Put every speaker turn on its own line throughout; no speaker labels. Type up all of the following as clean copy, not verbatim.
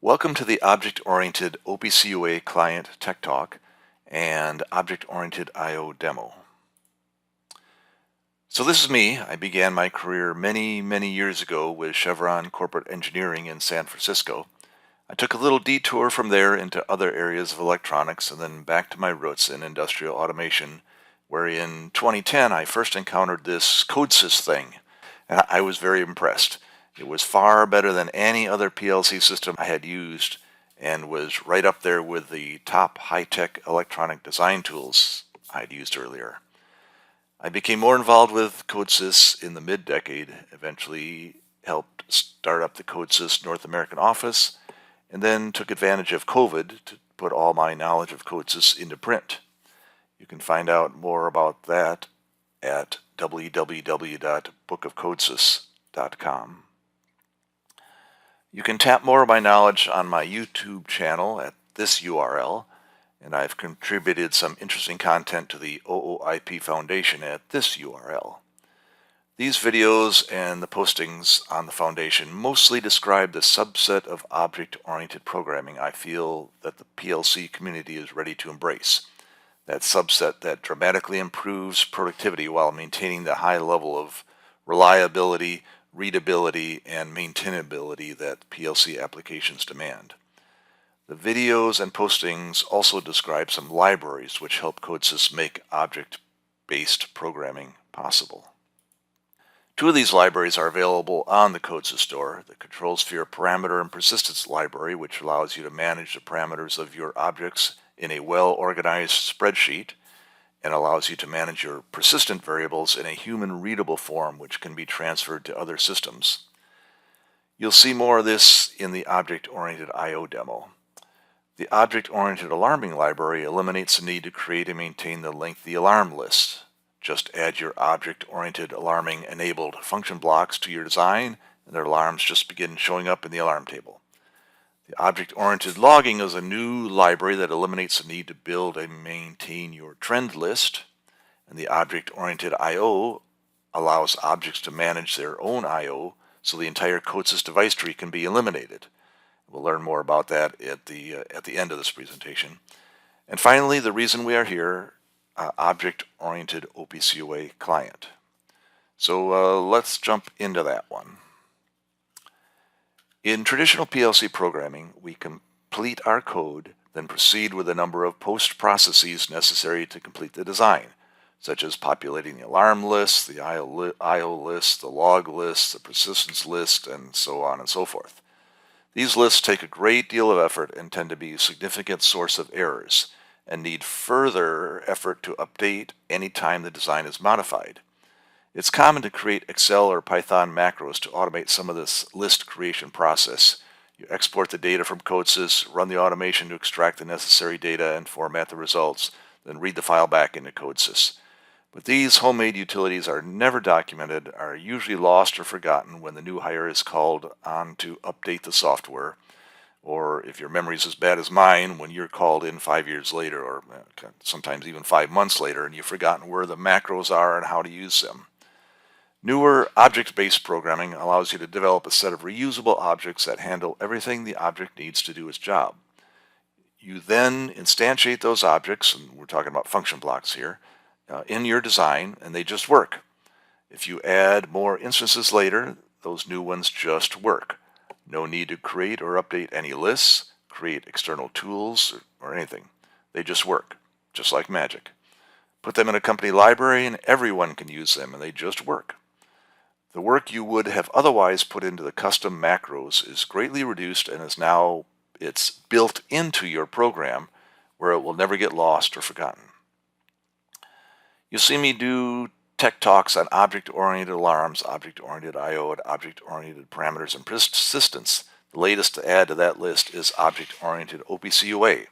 Welcome to the Object-Oriented OPC UA Client Tech Talk and Object-Oriented I/O demo. So this is me. I began my career many years ago with Chevron Corporate Engineering in San Francisco. I took a little detour from there into other areas of electronics and then back to my roots in industrial automation, where in 2010 I first encountered this CODESYS thing, and I was very impressed. It was far better than any other PLC system I had used and was right up there with the top high-tech electronic design tools I had used earlier. I became more involved with CODESYS in the mid-decade, eventually helped start up the CODESYS North American office, and then took advantage of COVID to put all my knowledge of CODESYS into print. You can find out more about that at www.bookofcodesys.com. You can tap more of my knowledge on my YouTube channel at this URL, and I've contributed some interesting content to the OOIP Foundation at this URL. These videos and the postings on the Foundation mostly describe the subset of object-oriented programming I feel that the PLC community is ready to embrace. That subset that dramatically improves productivity while maintaining the high level of reliability, readability, and maintainability that PLC applications demand. The videos and postings also describe some libraries which help CODESYS make object-based programming possible. Two of these libraries are available on the CODESYS store: the ControlSphere Parameter and Persistence Library, which allows you to manage the parameters of your objects in a well-organized spreadsheet, and allows you to manage your persistent variables in a human-readable form which can be transferred to other systems. You'll see more of this in the Object-Oriented I/O demo. The Object-Oriented Alarming Library eliminates the need to create and maintain the lengthy alarm list. Just add your Object-Oriented Alarming enabled function blocks to your design, and their alarms just begin showing up in the alarm table. The Object-Oriented Logging is a new library that eliminates the need to build and maintain your trend list, and the Object-Oriented I/O allows objects to manage their own I/O, so the entire CODESYS device tree can be eliminated. We'll learn more about that at the end of this presentation. And finally, the reason we are here, Object-Oriented OPC UA Client. So let's jump into that one. In traditional PLC programming, we complete our code, then proceed with a number of post-processes necessary to complete the design, such as populating the alarm list, the I/O list, the log list, the persistence list, and so on and so forth. These lists take a great deal of effort and tend to be a significant source of errors, and need further effort to update any time the design is modified. It's common to create Excel or Python macros to automate some of this list creation process. You export the data from CODESYS, run the automation to extract the necessary data and format the results, then read the file back into CODESYS. But these homemade utilities are never documented, are usually lost or forgotten when the new hire is called on to update the software, or if your memory is as bad as mine, when you're called in 5 years later, or sometimes even 5 months later, and you've forgotten where the macros are and how to use them. Newer object-based programming allows you to develop a set of reusable objects that handle everything the object needs to do its job. You then instantiate those objects, and we're talking about function blocks here, in your design, and they just work. If you add more instances later, those new ones just work. No need to create or update any lists, create external tools, or anything. They just work, just like magic. Put them in a company library and everyone can use them, and they just work. The work you would have otherwise put into the custom macros is greatly reduced and is now it's built into your program where it will never get lost or forgotten. You'll see me do tech talks on object-oriented alarms, object-oriented I/O, and object-oriented parameters and persistence. The latest to add to that list is object-oriented OPC UA.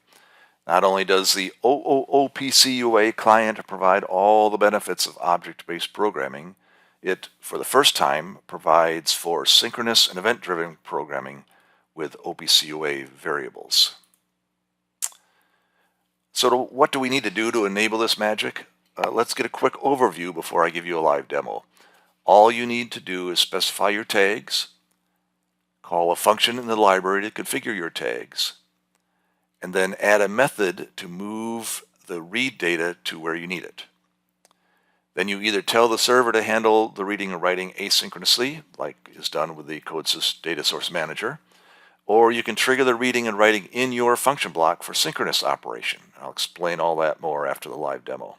Not only does the OOOPCUA UA client provide all the benefits of object-based programming, it, for the first time, provides for synchronous and event-driven programming with OPC UA variables. So what do we need to do to enable this magic? Let's get a quick overview before I give you a live demo. All you need to do is specify your tags, call a function in the library to configure your tags, and then add a method to move the read data to where you need it. Then you either tell the server to handle the reading and writing asynchronously, like is done with the CODESYS data source manager, or you can trigger the reading and writing in your function block for synchronous operation. I'll explain all that more after the live demo.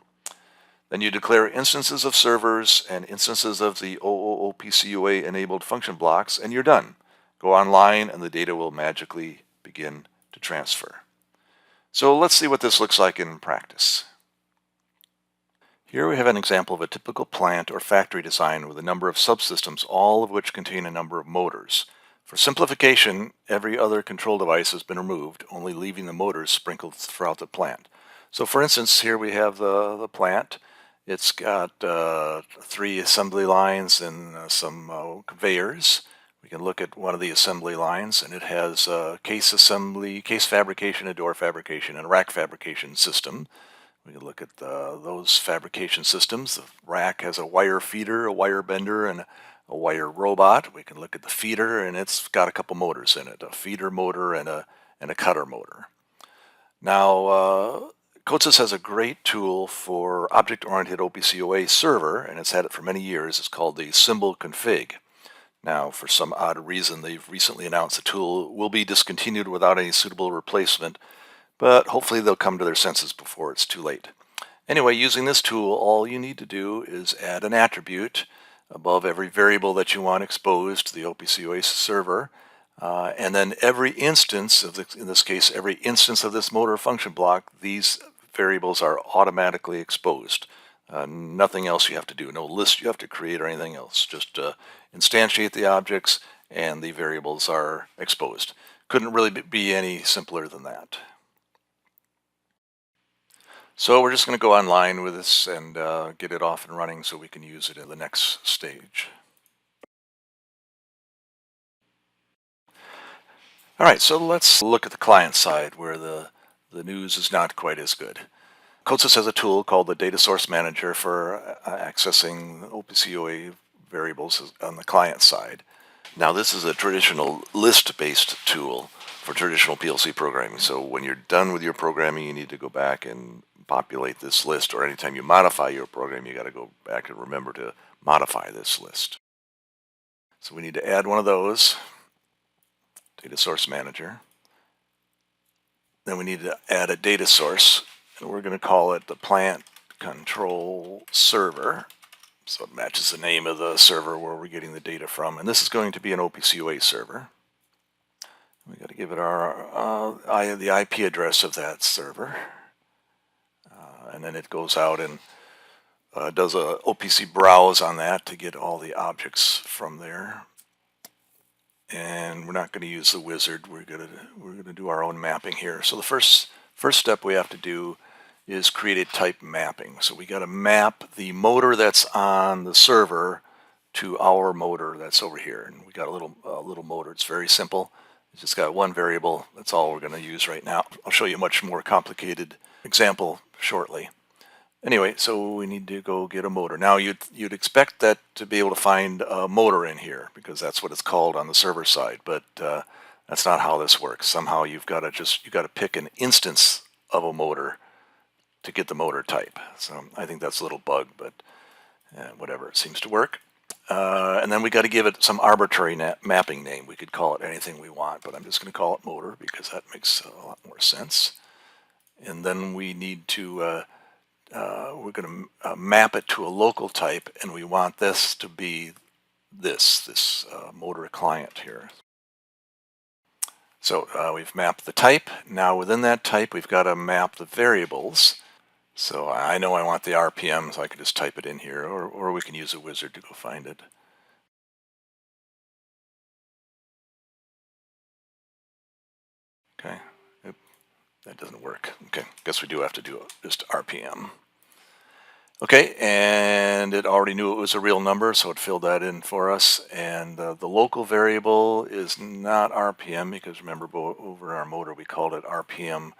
Then you declare instances of servers and instances of the OOOPCUA enabled function blocks, and you're done. Go online and the data will magically begin to transfer. So let's see what this looks like in practice. Here we have an example of a typical plant or factory design with a number of subsystems, all of which contain a number of motors. For simplification, every other control device has been removed, only leaving the motors sprinkled throughout the plant. So for instance, here we have the plant. It's got 3 assembly lines and some conveyors. We can look at one of the assembly lines, and it has a case assembly, case fabrication, a door fabrication, and a rack fabrication system. We can look at those fabrication systems. The rack has a wire feeder, a wire bender, and a wire robot. We can look at the feeder, and it's got a couple motors in it, a feeder motor and a cutter motor. Now, CODESYS has a great tool for object-oriented OPC UA server, and it's had it for many years. It's called the symbol config. Now, for some odd reason, they've recently announced the tool will be discontinued without any suitable replacement, but hopefully they'll come to their senses before it's too late. Anyway, using this tool, all you need to do is add an attribute above every variable that you want exposed to the OPC UA server, and then every instance of in this case, every instance of this motor function block, these variables are automatically exposed. Nothing else you have to do, no list you have to create or anything else. Just instantiate the objects and the variables are exposed. Couldn't really be any simpler than that. So we're just going to go online with this and get it off and running so we can use it in the next stage. All right, so let's look at the client side where the news is not quite as good. CODESYS has a tool called the Data Source Manager for accessing OPC UA variables on the client side. Now this is a traditional list-based tool for traditional PLC programming. So when you're done with your programming, you need to go back and populate this list, or anytime you modify your program, you got to go back and remember to modify this list. So we need to add one of those, Data Source Manager. Then we need to add a data source, and we're going to call it the Plant Control Server. So it matches the name of the server where we're getting the data from, and this is going to be an OPC UA server. We got to give it our the IP address of that server, and then it goes out and does a OPC browse on that to get all the objects from there. And we're not going to use the wizard. We're going to do our own mapping here. So the first step we have to do is create a type mapping. So we got to map the motor that's on the server to our motor that's over here. And we got a little motor. It's very simple. It's just got one variable. That's all we're going to use right now. I'll show you a much more complicated example shortly. Anyway, so we need to go get a motor. Now you'd expect that to be able to find a motor in here because that's what it's called on the server side, but that's not how this works. Somehow you've got to pick an instance of a motor to get the motor type. So I think that's a little bug, but whatever, it seems to work. And then we got to give it some arbitrary mapping name. We could call it anything we want, but I'm just going to call it motor because that makes a lot more sense. And then we need to we're going to map it to a local type, and we want this to be this motor client here. So we've mapped the type. Now within that type, we've got to map the variables. So I know I want the RPM, so I could just type it in here, or we can use a wizard to go find it. Okay, that doesn't work. Okay, guess we do have to do just RPM. Okay, and it already knew it was a real number, so it filled that in for us. And the local variable is not RPM, because remember, over our motor we called it RPM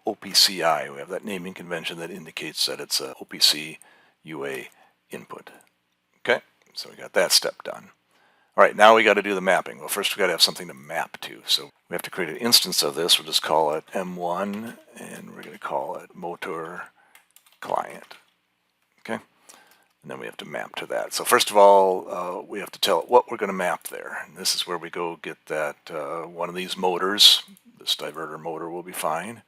OPCI. We have that naming convention that indicates that it's a OPC UA input. Okay, so we got that step done. All right, now we got to do the mapping. Well, first we got to have something to map to. So we have to create an instance of this. We'll just call it M1, and we're going to call it motor client. Okay, and then we have to map to that. So first of all, we have to tell it what we're going to map there. And this is where we go get that one of these motors. This diverter motor will be fine.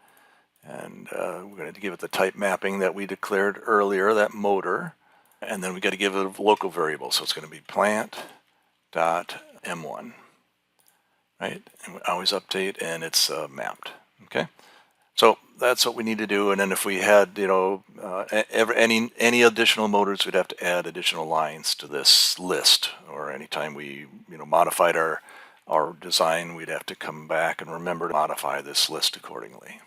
And we're going to give it the type mapping that we declared earlier, that motor. And then we got to give it a local variable. So it's going to be plant.m1. Right? And we always update, and it's mapped. Okay? So that's what we need to do. And then if we had, any additional motors, we'd have to add additional lines to this list. Or anytime we, modified our design, we'd have to come back and remember to modify this list accordingly.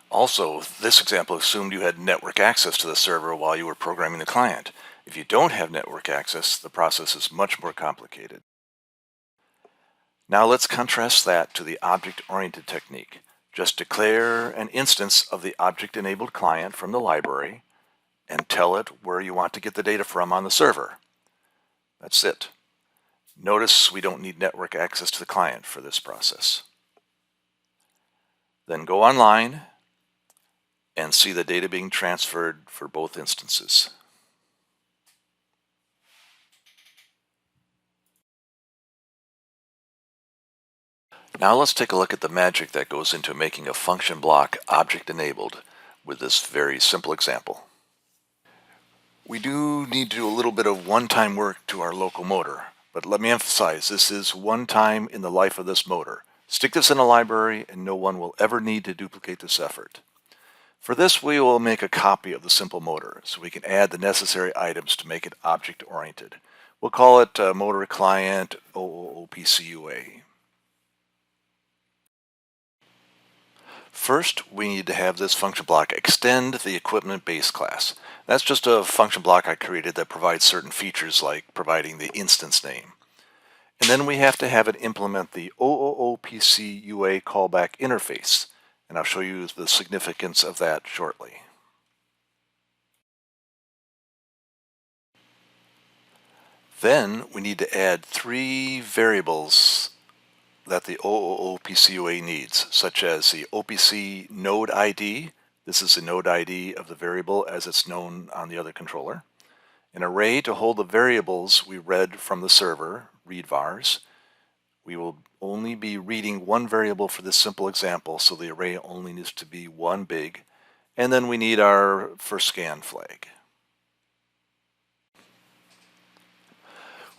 Also, this example assumed you had network access to the server while you were programming the client. If you don't have network access, the process is much more complicated. Now let's contrast that to the object-oriented technique. Just declare an instance of the object-enabled client from the library and tell it where you want to get the data from on the server. That's it. Notice we don't need network access to the client for this process. Then go online and see the data being transferred for both instances. Now let's take a look at the magic that goes into making a function block object-enabled with this very simple example. We do need to do a little bit of one-time work to our local motor, but let me emphasize, this is one time in the life of this motor. Stick this in a library and no one will ever need to duplicate this effort. For this, we will make a copy of the simple motor so we can add the necessary items to make it object-oriented. We'll call it motor client OOOPCUA. First, we need to have this function block extend the equipment base class. That's just a function block I created that provides certain features like providing the instance name. And then we have to have it implement the OOOPCUA callback interface. And I'll show you the significance of that shortly. Then we need to add 3 variables that the OOOPCUA needs, such as the OPC node ID. This is the node ID of the variable as it's known on the other controller. An array to hold the variables we read from the server, read vars. We will only be reading one variable for this simple example, so the array only needs to be one big. And then we need our first scan flag.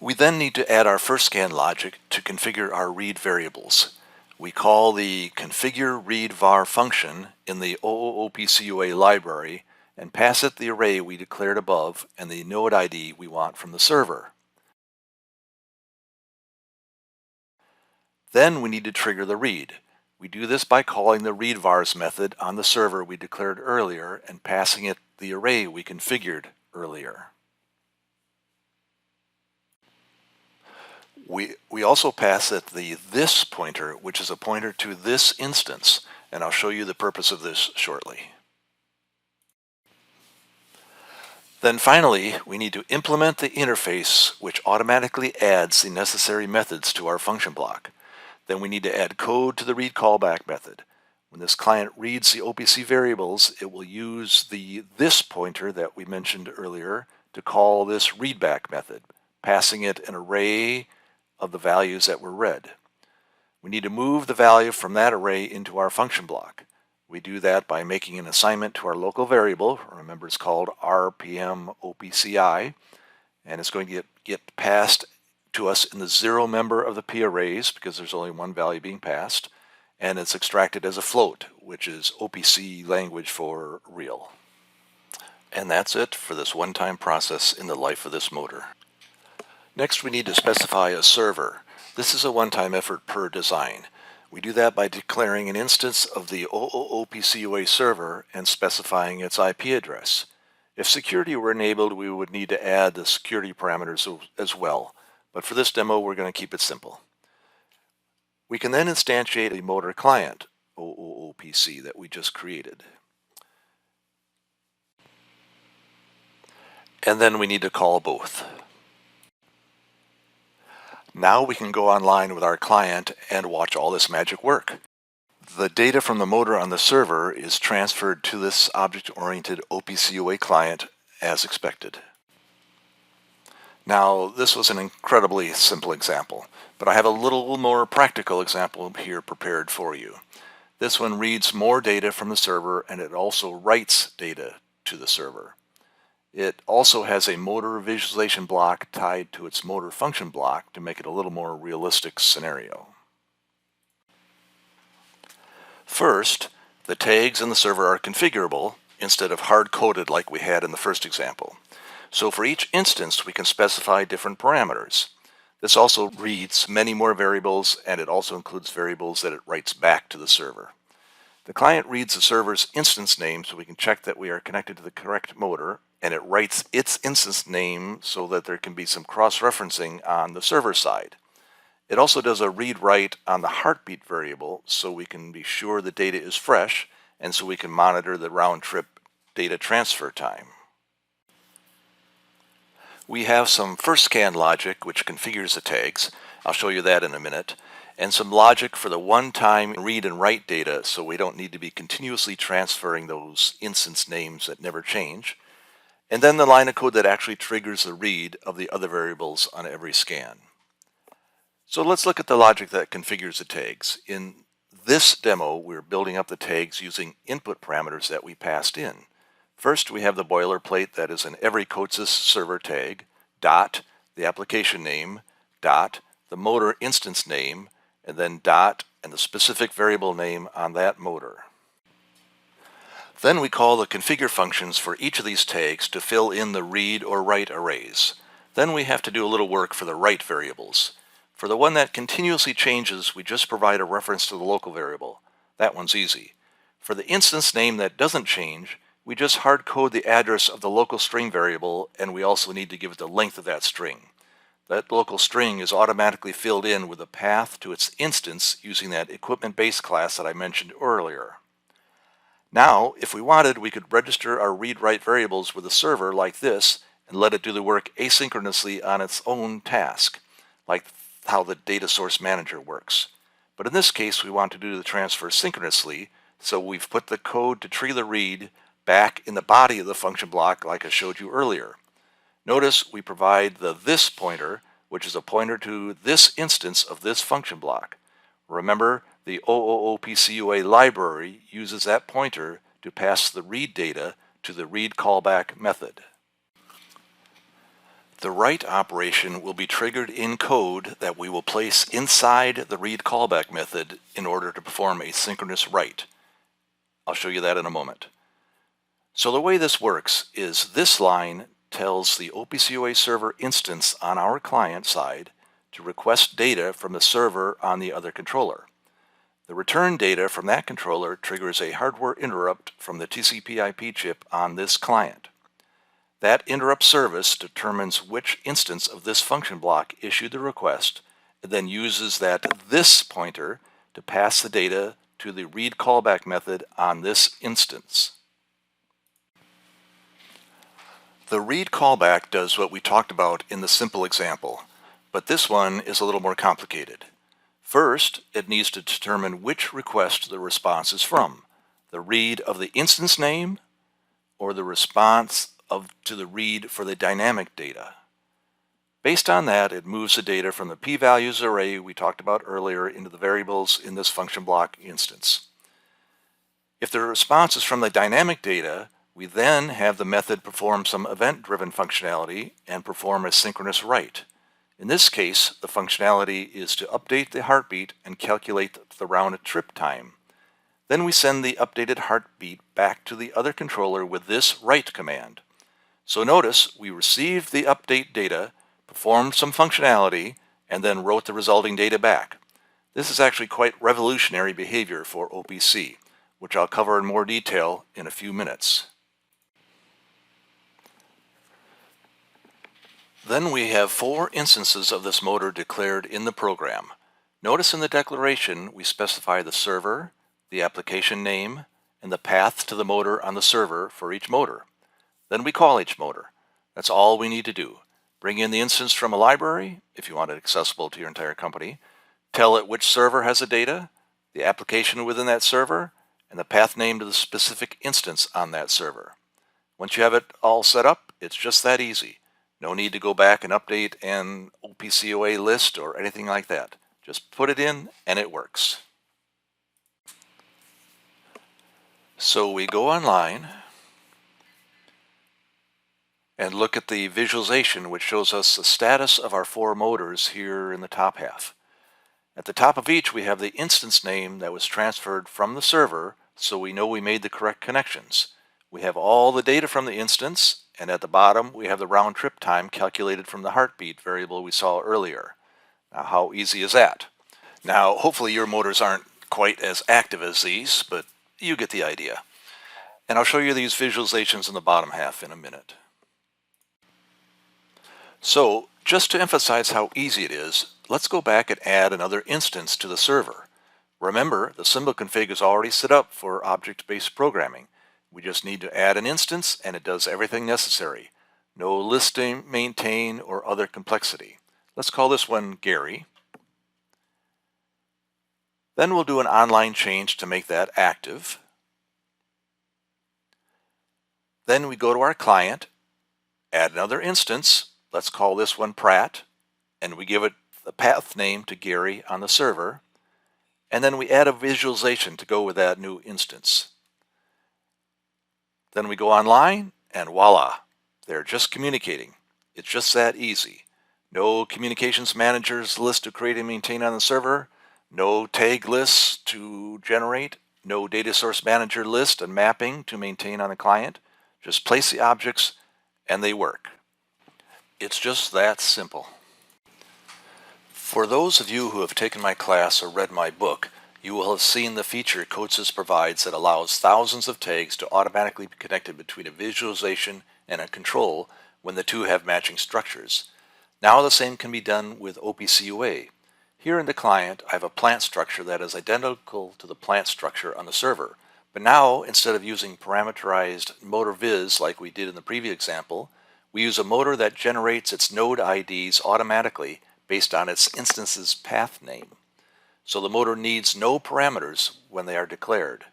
We then need to add our first scan logic to configure our read variables. We call the configure read var function in the OOOPCUA library and pass it the array we declared above and the node ID we want from the server. Then we need to trigger the read. We do this by calling the read vars method on the server we declared earlier and passing it the array we configured earlier. We also pass it the this pointer, which is a pointer to this instance, and I'll show you the purpose of this shortly. Then finally, we need to implement the interface which automatically adds the necessary methods to our function block. Then we need to add code to the read callback method. When this client reads the OPC variables, it will use the this pointer that we mentioned earlier to call this readback method, passing it an array of the values that were read. We need to move the value from that array into our function block. We do that by making an assignment to our local variable. Remember, it's called RPM OPCI. and it's going to get passed to us in the 0 member of the P arrays because there's only one value being passed, and it's extracted as a float, which is OPC language for real. And that's it for this one-time process in the life of this motor. Next, we need to specify a server. This is a one-time effort per design. We do that by declaring an instance of the OOOPCUA server and specifying its IP address. If security were enabled, we would need to add the security parameters as well. But for this demo, we're going to keep it simple. We can then instantiate a motor client, OOOPC, that we just created. And then we need to call both. Now we can go online with our client and watch all this magic work. The data from the motor on the server is transferred to this object-oriented OPC UA client as expected. Now, this was an incredibly simple example, but I have a little more practical example here prepared for you. This one reads more data from the server, and it also writes data to the server. It also has a motor visualization block tied to its motor function block to make it a little more realistic scenario. First, the tags in the server are configurable instead of hard-coded like we had in the first example. So for each instance, we can specify different parameters. This also reads many more variables, and it also includes variables that it writes back to the server. The client reads the server's instance name so we can check that we are connected to the correct motor, and it writes its instance name so that there can be some cross-referencing on the server side. It also does a read-write on the heartbeat variable so we can be sure the data is fresh and so we can monitor the round-trip data transfer time. We have some first scan logic which configures the tags. I'll show you that in a minute. And some logic for the one-time read and write data so we don't need to be continuously transferring those instance names that never change. And then the line of code that actually triggers the read of the other variables on every scan. So let's look at the logic that configures the tags. In this demo, we're building up the tags using input parameters that we passed in. First, we have the boilerplate that is in every CODESYS server tag, dot, the application name, dot, the motor instance name, and then dot, and the specific variable name on that motor. Then we call the configure functions for each of these tags to fill in the read or write arrays. Then we have to do a little work for the write variables. For the one that continuously changes, we just provide a reference to the local variable. That one's easy. For the instance name that doesn't change, we just hard code the address of the local string variable, and we also need to give it the length of that string. That local string is automatically filled in with a path to its instance using that equipment base class that I mentioned earlier. Now, if we wanted, we could register our read-write variables with a server like this and let it do the work asynchronously on its own task, like how the data source manager works. But in this case, we want to do the transfer synchronously, so we've put the code to tree the read back in the body of the function block like I showed you earlier. Notice we provide the this pointer, which is a pointer to this instance of this function block. Remember, the OOOPCUA library uses that pointer to pass the read data to the read callback method. The write operation will be triggered in code that we will place inside the read callback method in order to perform a synchronous write. I'll show you that in a moment. So the way this works is this line tells the OPC UA server instance on our client side to request data from the server on the other controller. The return data from that controller triggers a hardware interrupt from the TCP/IP chip on this client. That interrupt service determines which instance of this function block issued the request and then uses that this pointer to pass the data to the read callback method on this instance. The read callback does what we talked about in the simple example, but this one is a little more complicated. First, it needs to determine which request the response is from, the read of the instance name or the response to the read for the dynamic data. Based on that, it moves the data from the p-values array we talked about earlier into the variables in this function block instance. If the response is from the dynamic data, We then have the method perform some event-driven functionality and perform a synchronous write. In this case, the functionality is to update the heartbeat and calculate the round trip time. Then we send the updated heartbeat back to the other controller with this write command. So notice we received the update data, performed some functionality, and then wrote the resulting data back. This is actually quite revolutionary behavior for OPC, which I'll cover in more detail in a few minutes. Then we have 4 instances of this motor declared in the program. Notice in the declaration we specify the server, the application name, and the path to the motor on the server for each motor. Then we call each motor. That's all we need to do. Bring in the instance from a library, if you want it accessible to your entire company. Tell it which server has the data, the application within that server, and the path name to the specific instance on that server. Once you have it all set up, it's just that easy. No need to go back and update an OPC UA list or anything like that. Just put it in and it works. So we go online and look at the visualization, which shows us the status of our 4 motors here in the top half. At the top of each we have the instance name that was transferred from the server, so we know we made the correct connections. We have all the data from the instance, and at the bottom we have the round trip time calculated from the heartbeat variable we saw earlier. Now how easy is that? Now hopefully your motors aren't quite as active as these, but you get the idea. And I'll show you these visualizations in the bottom half in a minute. So just to emphasize how easy it is, let's go back and add another instance to the server. Remember, the symbol config is already set up for object-based programming. We just need to add an instance and it does everything necessary. No listing, maintain, or other complexity. Let's call this one Gary. Then we'll do an online change to make that active. Then we go to our client, add another instance. Let's call this one Pratt, and we give it the path name to Gary on the server. And then we add a visualization to go with that new instance. Then we go online, and voila, they're just communicating. It's just that easy. No communications managers list to create and maintain on the server, no tag lists to generate, no data source manager list and mapping to maintain on the client. Just place the objects and they work. It's just that simple. For those of you who have taken my class or read my book, you will have seen the feature CODESYS provides that allows thousands of tags to automatically be connected between a visualization and a control when the two have matching structures. Now the same can be done with OPC UA. Here in the client, I have a plant structure that is identical to the plant structure on the server. But now, instead of using parameterized motor viz like we did in the previous example, we use a motor that generates its node IDs automatically based on its instance's path name. So the motor needs no parameters when they are declared.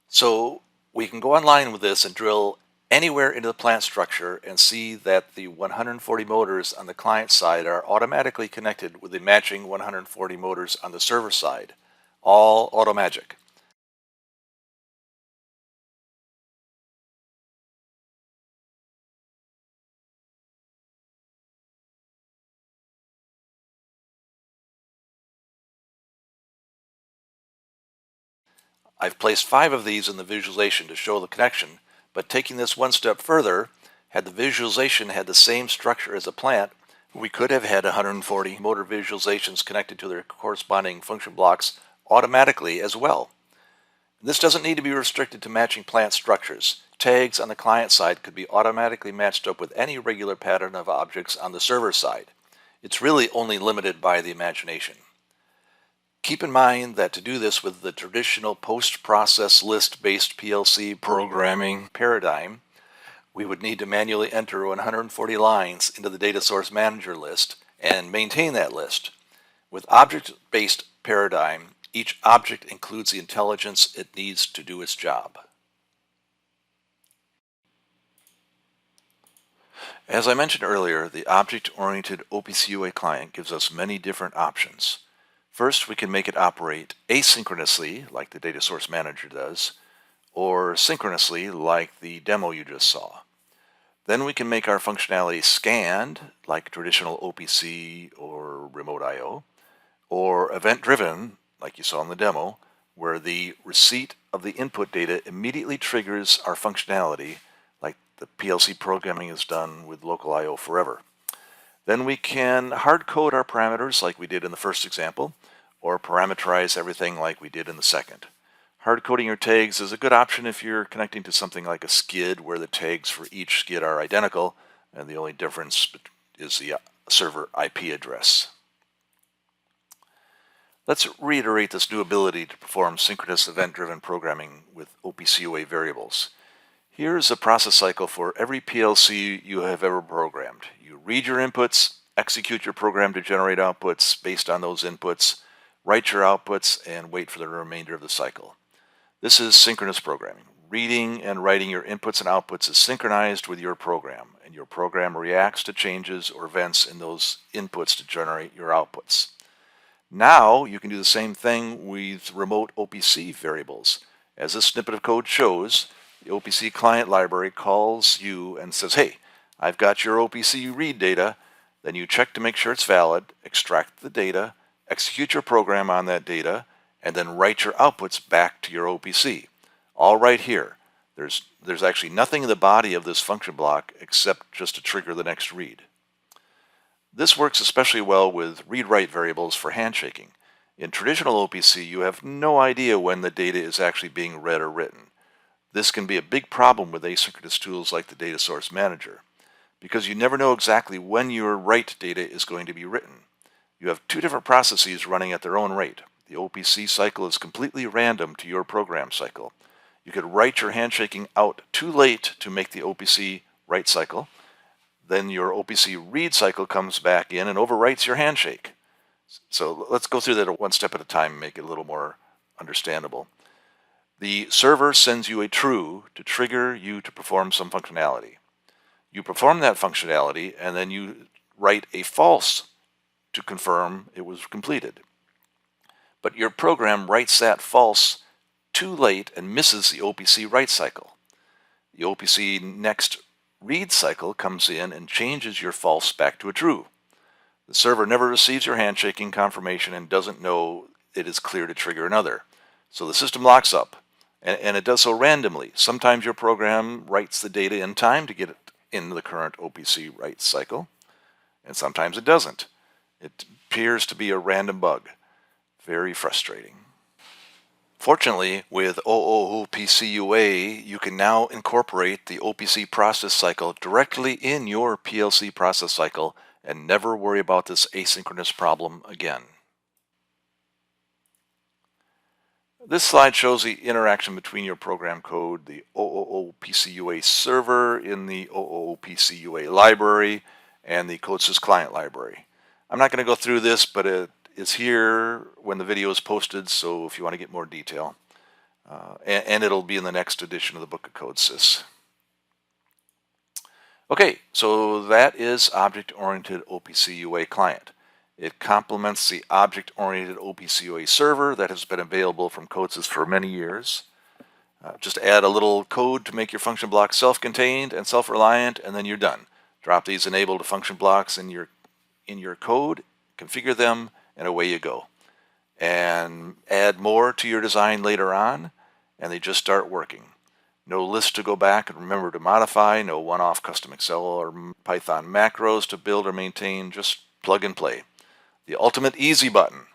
So we can go online with this and drill anywhere into the plant structure and see that the 140 motors on the client side are automatically connected with the matching 140 motors on the server side. All automagic. I've placed 5 of these in the visualization to show the connection, but taking this one step further, had the visualization had the same structure as a plant, we could have had 140 motor visualizations connected to their corresponding function blocks automatically as well. This doesn't need to be restricted to matching plant structures. Tags on the client side could be automatically matched up with any regular pattern of objects on the server side. It's really only limited by the imagination. Keep in mind that to do this with the traditional post-process list-based PLC programming paradigm, we would need to manually enter 140 lines into the data source manager list and maintain that list. With object-based paradigm, each object includes the intelligence it needs to do its job. As I mentioned earlier, the object-oriented OPC UA client gives us many different options. First, we can make it operate asynchronously, like the data source manager does, or synchronously like the demo you just saw. Then we can make our functionality scanned like traditional OPC or remote I/O, or event-driven like you saw in the demo, where the receipt of the input data immediately triggers our functionality like the PLC programming is done with local I/O forever. Then we can hard code our parameters like we did in the first example, or parameterize everything like we did in the second. Hard coding your tags is a good option if you're connecting to something like a skid where the tags for each skid are identical and the only difference is the server IP address. Let's reiterate this new ability to perform synchronous event-driven programming with OPC UA variables. Here's a process cycle for every PLC you have ever programmed. You read your inputs, execute your program to generate outputs based on those inputs, write your outputs, and wait for the remainder of the cycle. This is synchronous programming. Reading and writing your inputs and outputs is synchronized with your program, and your program reacts to changes or events in those inputs to generate your outputs. Now you can do the same thing with remote OPC variables. As this snippet of code shows, the OPC client library calls you and says, hey, I've got your OPC read data. Then you check to make sure it's valid, extract the data, execute your program on that data, and then write your outputs back to your OPC. All right here. There's actually nothing in the body of this function block except just to trigger the next read. This works especially well with read-write variables for handshaking. In traditional OPC, you have no idea when the data is actually being read or written. This can be a big problem with asynchronous tools like the Data Source Manager, because you never know exactly when your write data is going to be written. You have two different processes running at their own rate. The OPC cycle is completely random to your program cycle. You could write your handshaking out too late to make the OPC write cycle. Then your OPC read cycle comes back in and overwrites your handshake. So let's go through that one step at a time and make it a little more understandable. The server sends you a true to trigger you to perform some functionality. You perform that functionality and then you write a false to confirm it was completed. But your program writes that false too late and misses the OPC write cycle. The OPC next read cycle comes in and changes your false back to a true. The server never receives your handshaking confirmation and doesn't know it is clear to trigger another. So the system locks up, and it does so randomly. Sometimes your program writes the data in time to get it in the current OPC write cycle, and sometimes it doesn't. It appears to be a random bug. Very frustrating. Fortunately, with OOOPCUA, you can now incorporate the OPC process cycle directly in your PLC process cycle and never worry about this asynchronous problem again. This slide shows the interaction between your program code, the OOOPCUA server in the OOOPCUA library, and the CODESYS client library. I'm not going to go through this, but it is here when the video is posted, so if you want to get more detail. And it'll be in the next edition of the book of CODESYS. Okay, so that is Object-Oriented OPC UA Client. It complements the Object-Oriented OPC UA server that has been available from CODESYS for many years. Just add a little code to make your function blocks self-contained and self-reliant, and then you're done. Drop these enabled function blocks in your code, configure them, and away you go. And add more to your design later on, and they just start working. No list to go back and remember to modify, no one-off custom Excel or Python macros to build or maintain, just plug and play. The ultimate easy button.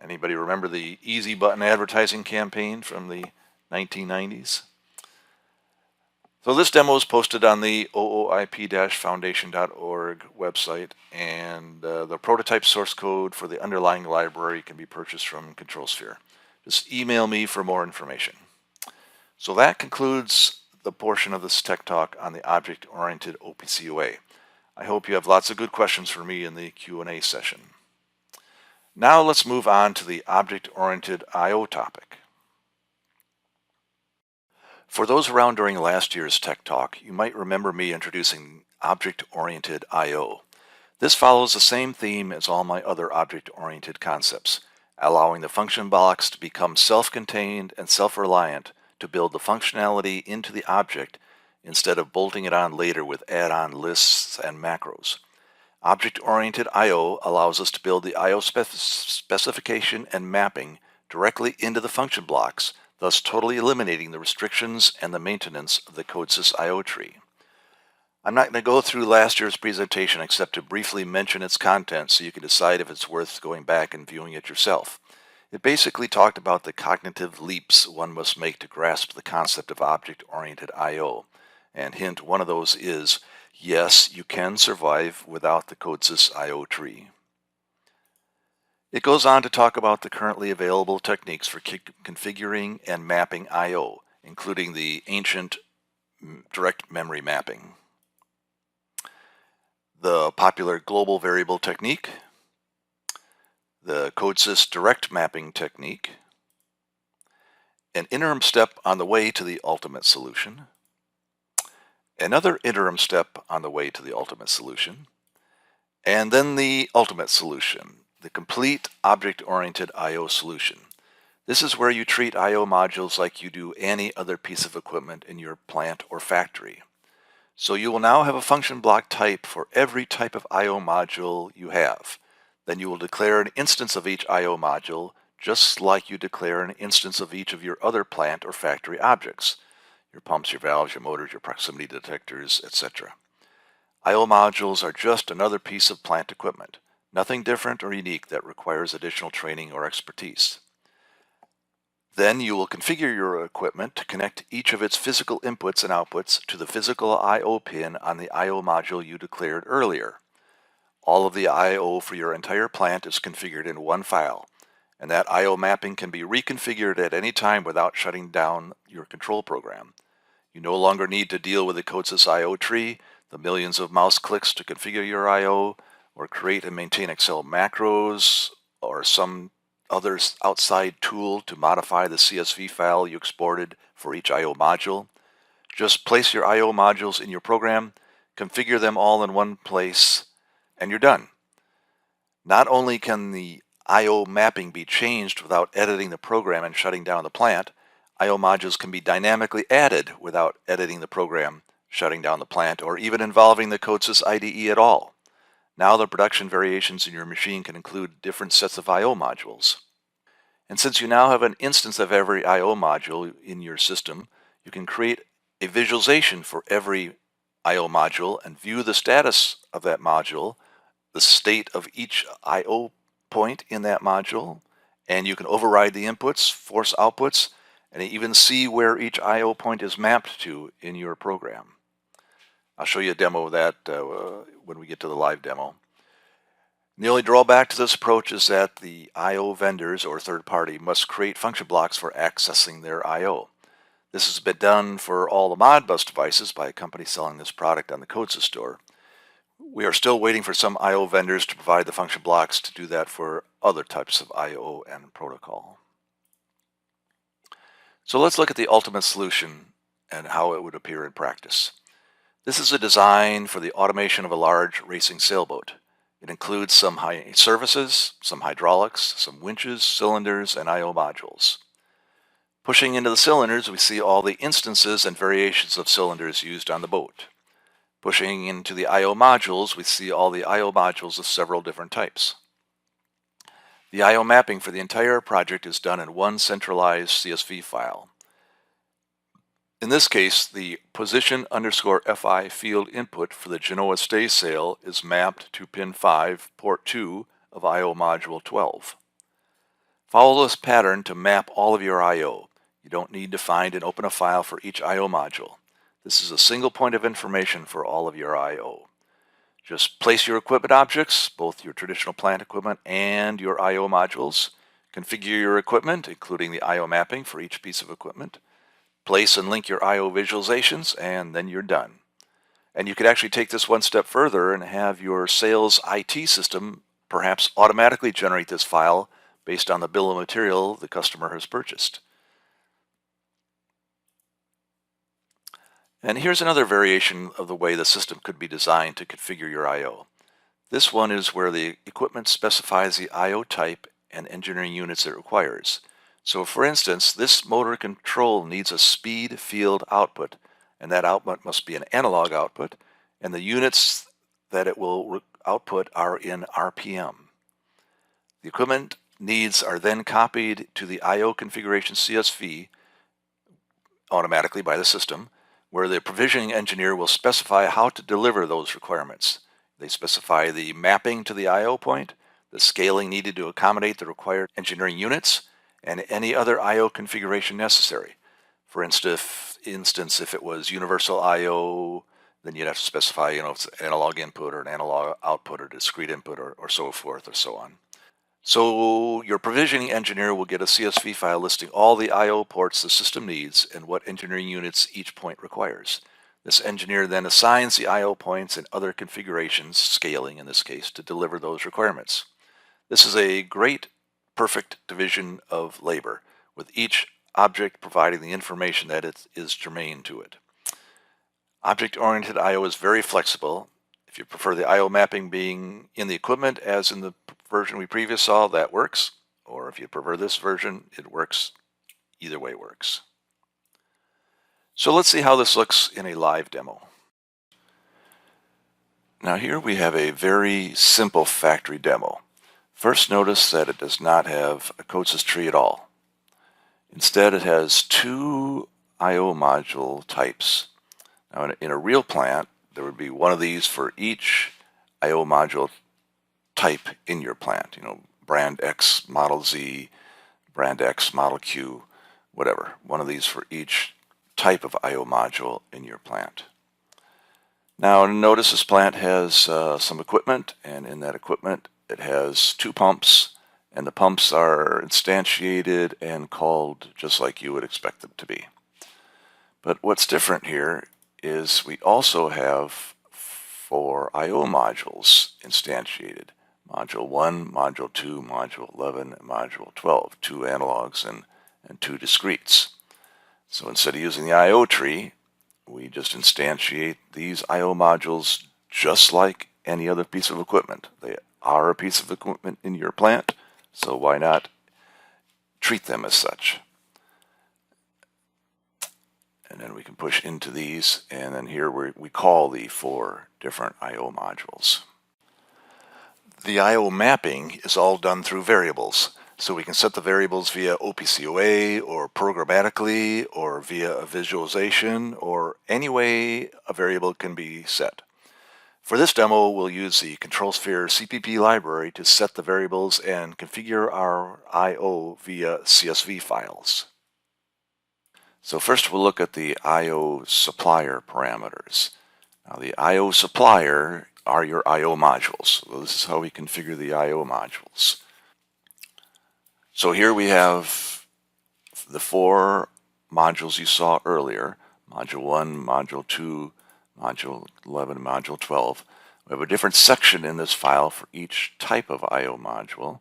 Anybody remember the easy button advertising campaign from the 1990s? So this demo is posted on the OOIP-foundation.org website, and the prototype source code for the underlying library can be purchased from ControlSphere. Just email me for more information. So that concludes the portion of this tech talk on the Object-Oriented OPC UA. I hope you have lots of good questions for me in the Q&A session. Now let's move on to the Object-Oriented I/O topic. For those around during last year's Tech Talk, you might remember me introducing Object-Oriented I/O. This follows the same theme as all my other object-oriented concepts, allowing the function blocks to become self-contained and self-reliant to build the functionality into the object instead of bolting it on later with add-on lists and macros. Object-oriented I/O allows us to build the I/O specification and mapping directly into the function blocks, thus totally eliminating the restrictions and the maintenance of the CODESYS I/O tree. I'm not going to go through last year's presentation except to briefly mention its content so you can decide if it's worth going back and viewing it yourself. It basically talked about the cognitive leaps one must make to grasp the concept of object-oriented I/O. And hint, one of those is, yes, you can survive without the CODESYS I/O tree. It goes on to talk about the currently available techniques for configuring and mapping I/O, including the ancient direct memory mapping, the popular global variable technique, the CODESYS direct mapping technique, an interim step on the way to the ultimate solution, another interim step on the way to the ultimate solution, and then the ultimate solution, the complete object-oriented I/O solution. This is where you treat I/O modules like you do any other piece of equipment in your plant or factory. So you will now have a function block type for every type of I/O module you have. Then you will declare an instance of each I/O module, just like you declare an instance of each of your other plant or factory objects, your pumps, your valves, your motors, your proximity detectors, etc. I/O modules are just another piece of plant equipment, nothing different or unique that requires additional training or expertise. Then you will configure your equipment to connect each of its physical inputs and outputs to the physical I/O pin on the I/O module you declared earlier. All of the I/O for your entire plant is configured in one file, and that I/O mapping can be reconfigured at any time without shutting down your control program. You no longer need to deal with the CODESYS I/O tree, the millions of mouse clicks to configure your I/O, or create and maintain Excel macros, or some other outside tool to modify the CSV file you exported for each I/O module. Just place your I/O modules in your program, configure them all in one place, and you're done. Not only can the I/O mapping be changed without editing the program and shutting down the plant, I/O modules can be dynamically added without editing the program, shutting down the plant, or even involving the CODESYS IDE at all. Now the production variations in your machine can include different sets of I/O modules. And since you now have an instance of every I/O module in your system, you can create a visualization for every I/O module and view the status of that module, the state of each I/O point in that module, and you can override the inputs, force outputs, and even see where each I/O point is mapped to in your program. I'll show you a demo of that when we get to the live demo. The only drawback to this approach is that the I/O vendors or third party must create function blocks for accessing their I/O. This has been done for all the Modbus devices by a company selling this product on the CODESYS store. We are still waiting for some I/O vendors to provide the function blocks to do that for other types of I/O and protocol. So let's look at the ultimate solution and how it would appear in practice. This is a design for the automation of a large racing sailboat. It includes some high services, some hydraulics, some winches, cylinders, and I/O modules. Pushing into the cylinders, we see all the instances and variations of cylinders used on the boat. Pushing into the I/O modules, we see all the I/O modules of several different types. The I/O mapping for the entire project is done in one centralized CSV file. In this case, the position_FI field input for the Genoa stay sail is mapped to pin 5, port 2 of I/O module 12. Follow this pattern to map all of your I/O. You don't need to find and open a file for each I/O module. This is a single point of information for all of your I/O. Just place your equipment objects, both your traditional plant equipment and your I/O modules. Configure your equipment, including the I/O mapping for each piece of equipment. Place and link your I/O visualizations, and then you're done. And you could actually take this one step further and have your sales IT system perhaps automatically generate this file based on the bill of material the customer has purchased. And here's another variation of the way the system could be designed to configure your I/O. This one is where the equipment specifies the I/O type and engineering units it requires. So for instance, this motor control needs a speed field output, and that output must be an analog output, and the units that it will output are in RPM. The equipment needs are then copied to the I/O configuration CSV automatically by the system, where the provisioning engineer will specify how to deliver those requirements. They specify the mapping to the I/O point, the scaling needed to accommodate the required engineering units, and any other I/O configuration necessary. For instance, if it was universal I/O, then you'd have to specify, if it's analog input or an analog output or discrete input or so forth or so on. So your provisioning engineer will get a CSV file listing all the I/O ports the system needs and what engineering units each point requires. This engineer then assigns the I/O points and other configurations, scaling in this case, to deliver those requirements. This is a great, perfect division of labor, with each object providing the information that is germane to it. Object-oriented I/O is very flexible. If you prefer the I/O mapping being in the equipment, as in the version we previously saw, that works. Or if you prefer this version, it works. Either way works. So let's see how this looks in a live demo. Now here we have a very simple factory demo. First, notice that it does not have a CODESYS tree at all. Instead, it has two I/O module types. Now in a real plant, there would be one of these for each I/O module type in your plant. Brand X, Model Z, Brand X, Model Q, whatever. One of these for each type of I/O module in your plant. Now notice this plant has some equipment, and in that equipment it has two pumps, and the pumps are instantiated and called just like you would expect them to be. But what's different here is we also have 4 I/O modules instantiated. Module 1, Module 2, Module 11, and Module 12, 2 analogs and 2 discretes. So instead of using the I/O tree, we just instantiate these I/O modules just like any other piece of equipment. They are a piece of equipment in your plant, so why not treat them as such? And then we can push into these, and then here we call the 4 different I/O modules. The I/O mapping is all done through variables, so we can set the variables via OPC UA or programmatically or via a visualization or any way a variable can be set. For this demo, we'll use the ControlSphere CPP library to set the variables and configure our I/O via CSV files. So first we'll look at the I/O supplier parameters. Now the I/O supplier are your I/O modules. So this is how we configure the I/O modules. So here we have the 4 modules you saw earlier, Module 1, Module 2, Module 11, Module 12. We have a different section in this file for each type of I/O module.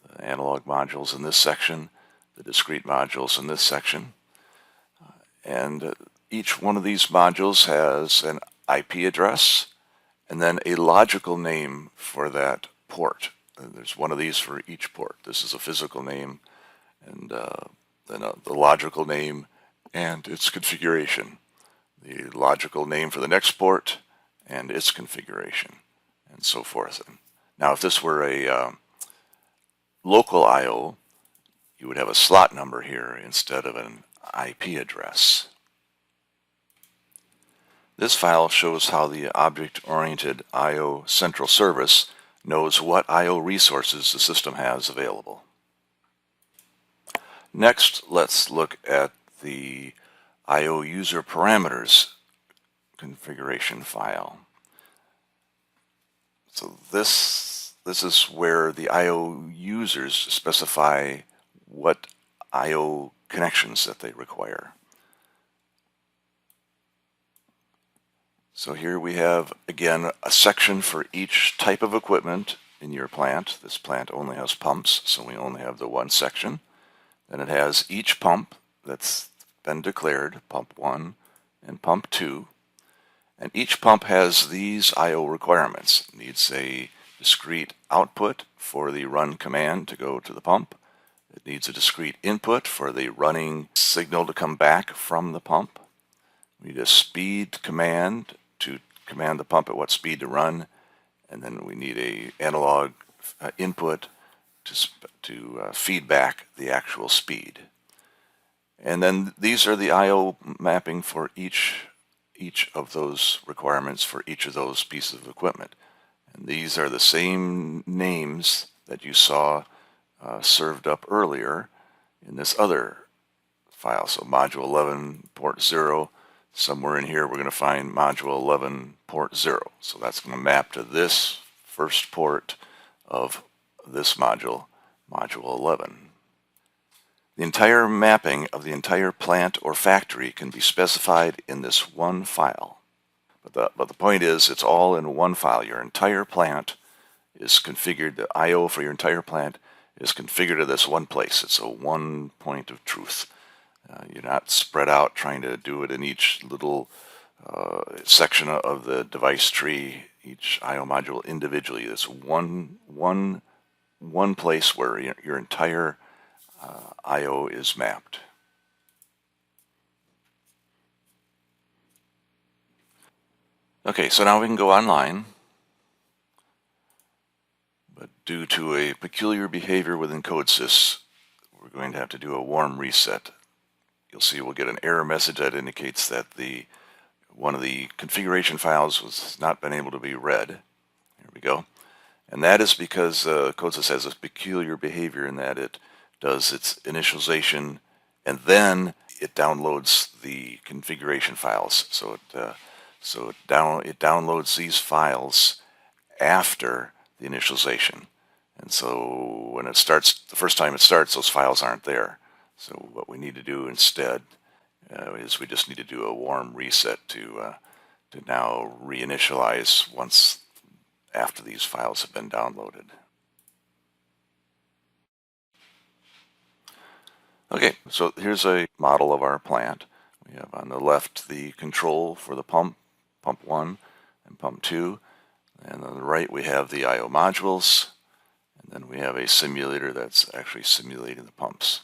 The analog modules in this section, the discrete modules in this section. And each one of these modules has an IP address and then a logical name for that port. There's one of these for each port. This is a physical name, and then the logical name and its configuration. The logical name for the next port and its configuration, and so forth. Now if this were a local I/O, you would have a slot number here instead of an IP address. This file shows how the object-oriented I/O central service knows what I/O resources the system has available. Next, let's look at the I/O user parameters configuration file. So this is where the I/O users specify what I/O connections that they require. So here we have, again, a section for each type of equipment in your plant. This plant only has pumps, so we only have the one section. Then it has each pump that's been declared, pump 1 and pump 2. And each pump has these I/O requirements. It needs a discrete output for the run command to go to the pump. It needs a discrete input for the running signal to come back from the pump. We need a speed command to command the pump at what speed to run, and then we need a analog input to feedback the actual speed. And then these are the I/O mapping for each of those requirements for each of those pieces of equipment. And these are the same names that you saw served up earlier in this other file. So module 11 port 0, somewhere in here we're going to find module 11 port 0. So that's going to map to this first port of this module, module 11. The entire mapping of the entire plant or factory can be specified in this one file. But the point is, it's all in one file. Your entire plant is configured, the I/O for your entire plant is configured to this one place. It's a one point of truth. You're not spread out trying to do it in each little section of the device tree, each I/O module individually. It's one place where your entire I/O is mapped. Okay, so now we can go online, but due to a peculiar behavior within CODESYS, we're going to have to do a warm reset. You'll see we'll get an error message that indicates that one of the configuration files has not been able to be read. Here we go. And that is because CODESYS has a peculiar behavior in that it does its initialization and then it downloads the configuration files. So it downloads these files after the initialization. And so when it starts, the first time it starts, those files aren't there. So what we need to do instead is we just need to do a warm reset to now reinitialize once after these files have been downloaded. Okay, so here's a model of our plant. We have on the left the control for the pump 1 and pump 2, and on the right we have the I/O modules, and then we have a simulator that's actually simulating the pumps.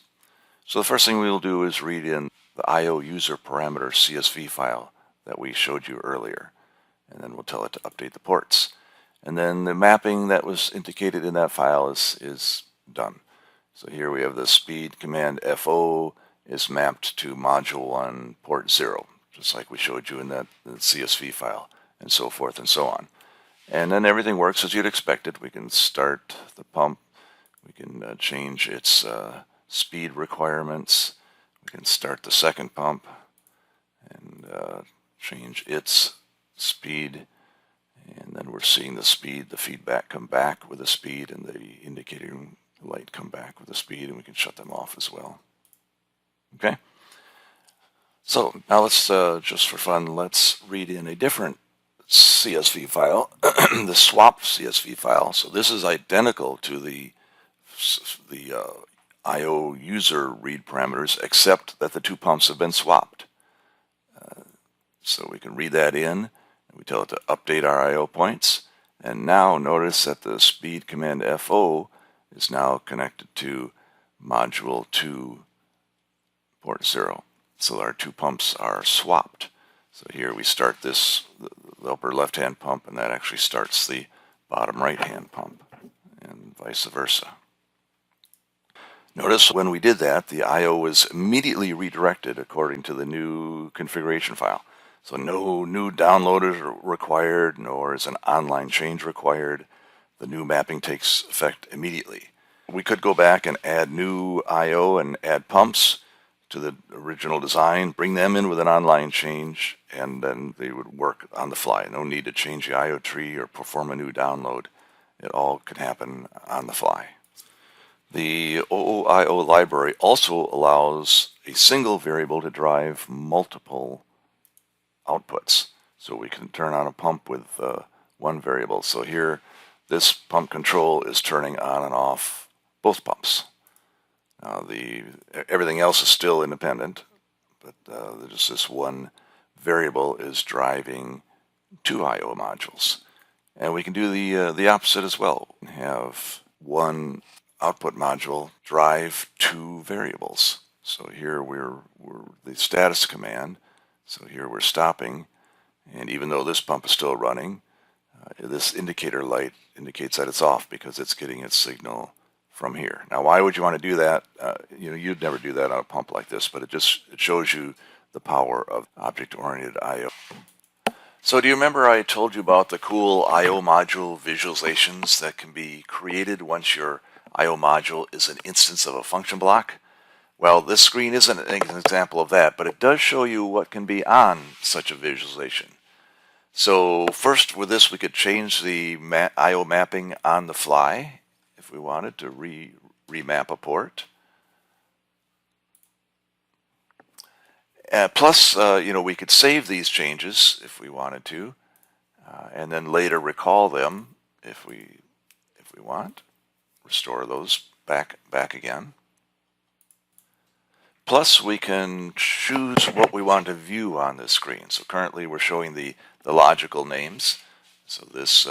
So the first thing we'll do is read in the I/O user parameter CSV file that we showed you earlier, and then we'll tell it to update the ports. And then the mapping that was indicated in that file is done. So here we have the speed command FO is mapped to module 1 port 0, just like we showed you in the CSV file, and so forth and so on. And then everything works as you'd expect it. We can start the pump, we can change its speed requirements, we can start the second pump and change its speed, and then we're seeing the speed, the feedback come back with the speed, and the indicator light come back with the speed, and we can shut them off as well. Okay, so now let's just for fun, let's read in a different CSV file, the swap CSV file. So this is identical to the I/O user read parameters, except that the two pumps have been swapped. So we can read that in, and we tell it to update our I/O points. And now notice that the speed command FO is now connected to module 2 port 0. So our two pumps are swapped. So here we start the upper left-hand pump, and that actually starts the bottom right-hand pump, and vice versa. Notice when we did that, the I/O was immediately redirected according to the new configuration file. So no new downloaders are required, nor is an online change required. The new mapping takes effect immediately. We could go back and add new I/O and add pumps to the original design, bring them in with an online change, and then they would work on the fly. No need to change the I/O tree or perform a new download. It all could happen on the fly. The OOIO library also allows a single variable to drive multiple outputs. So we can turn on a pump with one variable. So here, this pump control is turning on and off both pumps. Everything else is still independent, but just this one variable is driving two I/O modules. And we can do the opposite as well. We have one output module drive two variables. So here we're the status command. So here we're stopping, and even though this pump is still running, this indicator light indicates that it's off because it's getting its signal from here. Now, why would you want to do that? You'd never do that on a pump like this, but it shows you the power of object-oriented I/O. So do you remember I told you about the cool I/O module visualizations that can be created once your I/O module is an instance of a function block? Well, this screen isn't an example of that, but it does show you what can be on such a visualization. So first, with this, we could change the I/O mapping on the fly if we wanted to remap a port. Plus, we could save these changes if we wanted to, and then later recall them if we want. Restore those back again. Plus, we can choose what we want to view on this screen. So currently, we're showing the logical names. So this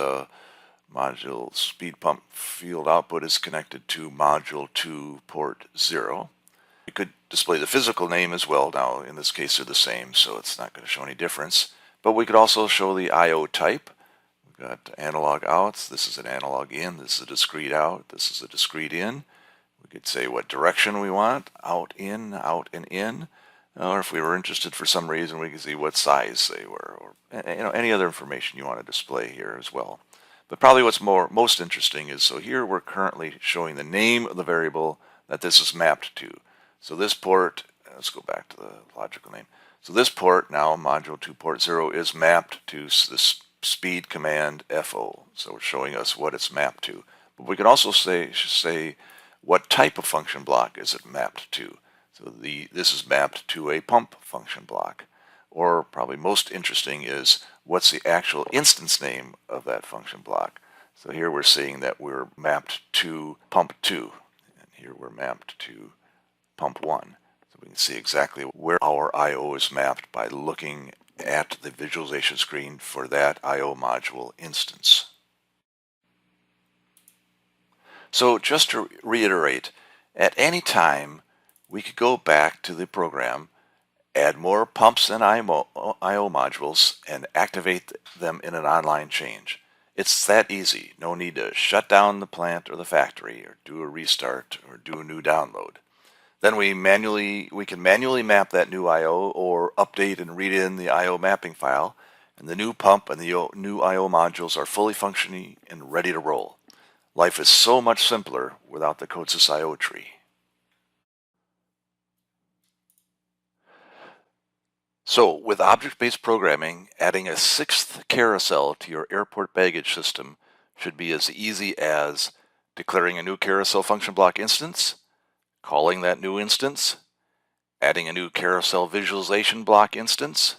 module speed pump field output is connected to module 2 port 0. We could display the physical name as well. Now, in this case, they're the same, so it's not going to show any difference. But we could also show the I/O type. We've got analog outs. This is an analog in. This is a discrete out. This is a discrete in. We could say what direction we want, out, and in. Or if we were interested for some reason, we could see what size they were, or any other information you want to display here as well. But probably what's most interesting is, so here we're currently showing the name of the variable that this is mapped to. So this port, let's go back to the logical name. So this port now, module 2 port 0, is mapped to this speed command FO. So we're showing us what it's mapped to. But we can also say what type of function block is it mapped to. So this is mapped to a pump function block. Or probably most interesting is what's the actual instance name of that function block. So here we're seeing that we're mapped to pump 2. And here we're mapped to pump 1. So we can see exactly where our I/O is mapped by looking at the visualization screen for that I/O module instance. So just to reiterate, at any time we could go back to the program, add more pumps and I/O modules, and activate them in an online change. It's that easy. No need to shut down the plant or the factory, or do a restart, or do a new download. Then we can manually map that new I/O, or update and read in the I/O mapping file, and the new pump and the new I/O modules are fully functioning and ready to roll. Life is so much simpler without the CODESYS I/O tree. So with object-based programming, adding a 6th carousel to your airport baggage system should be as easy as declaring a new carousel function block instance, calling that new instance, adding a new carousel visualization block instance,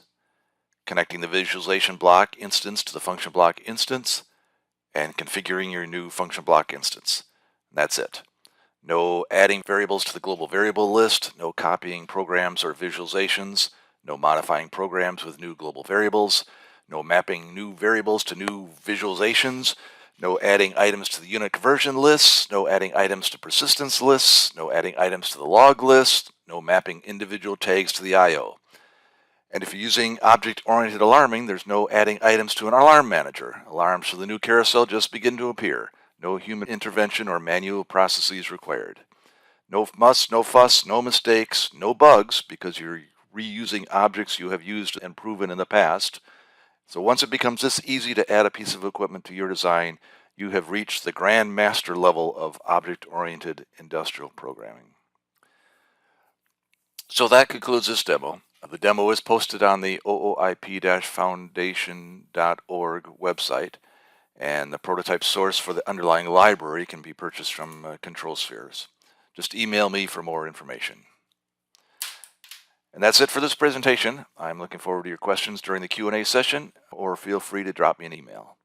connecting the visualization block instance to the function block instance, and configuring your new function block instance. And that's it. No adding variables to the global variable list, no copying programs or visualizations, no modifying programs with new global variables, no mapping new variables to new visualizations, no adding items to the unit conversion lists, no adding items to persistence lists, no adding items to the log list, no mapping individual tags to the I/O. And if you're using object-oriented alarming, there's no adding items to an alarm manager. Alarms for the new carousel just begin to appear. No human intervention or manual processes required. No muss, no fuss, no mistakes, no bugs, because you're reusing objects you have used and proven in the past. So once it becomes this easy to add a piece of equipment to your design, you have reached the grand master level of object-oriented industrial programming. So that concludes this demo. The demo is posted on the OOIP-foundation.org website, and the prototype source for the underlying library can be purchased from ControlSpheres. Just email me for more information. And that's it for this presentation. I'm looking forward to your questions during the Q&A session, or feel free to drop me an email.